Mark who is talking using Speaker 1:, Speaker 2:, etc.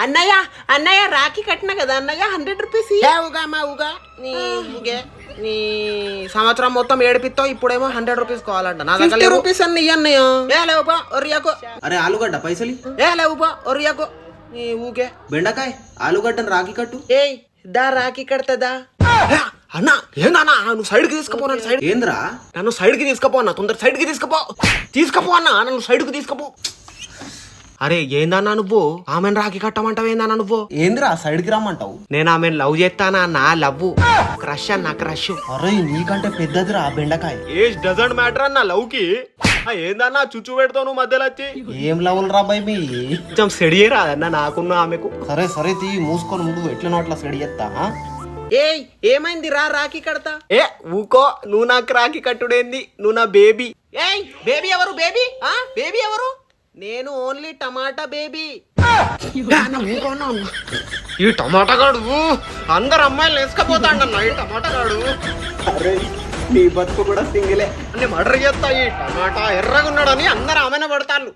Speaker 1: అన్నయ్య అన్నయ్య రాఖీ కట్టినా కదా అన్నయ్య 100 రూపీస్ నీ సంవత్సరం మొత్తం ఏడిపిస్తావు ఇప్పుడేమో 100 రూపీస్ కావాలంట నా దగ్గర రూపీస్ అన్ని అన్నయ్య లేవుపా ఒరియాకో.
Speaker 2: అరే ఆలుగడ్డ పైసలి
Speaker 1: లేవుపా ఒరియాకో నీ ఊకే
Speaker 2: బెండకాయ ఆలుగడ్డను రాఖీ కట్టు.
Speaker 1: ఏయ్ దా రాఖీ కడతదా అన్నా ఏందన్నా నువ్వు సైడ్ కి తీసుకుపో నన్ను సైడ్
Speaker 2: ఏంద్రా
Speaker 1: నన్ను సైడ్ కి తీసుకుపో అన్న తొందర సైడ్ కి తీసుకుపో అన్న నన్ను సైడ్ కి తీసుకుపో. అరే ఏందన్నా నువ్వు ఆమెను రాఖీ కట్టమంటావు ఏందన్నా నువ్వు
Speaker 2: ఏంద్రా సైడ్ కి రమ్మంటావు.
Speaker 1: నేను ఆమెను లవ్ చేస్తానా నా లవ్ క్రష్ అన్న క్రష్.
Speaker 2: అరే నీకంటే పెద్దదిరా బెండకాయ.
Speaker 1: ఏజ్ డజంట్ మ్యాటర్ అన్న లవ్ కి ఏందన్నా చుచ్చు పెడతావు నువ్వు మధ్యలో వచ్చి
Speaker 2: ఏం లవ్లు రా బాయ్ మీ
Speaker 1: కొంచెం సెడియే రాదన్న నాకున్న ఆమెకు.
Speaker 2: సరే సరే తీ మూసుకొని ముందు ఎట్లనో అట్లా సెడి చేస్తా.
Speaker 1: ఏయ్ ఏమైంది రా రాఖీ కడతా. ఊకో నువ్వు నాకు రాఖీ కట్టుడేంది నువ్వు నా బేబీ. ఏయ్ బేబీ ఎవరు బేబీ బేబీ ఎవరు నేను ఓన్లీ టమాటా బేబీ. ఈ టమాటా గాడు అందరు అమ్మాయిలు వేసుకపోతాడన్న ఈ టమాటా గాడు.
Speaker 2: అరే నీ బతుకు కూడా సింగిలే.
Speaker 1: మర్డర్ చేస్తా ఈ టమాటా ఎర్రగా ఉన్నాడని అందరు ఆమెన పడతాను.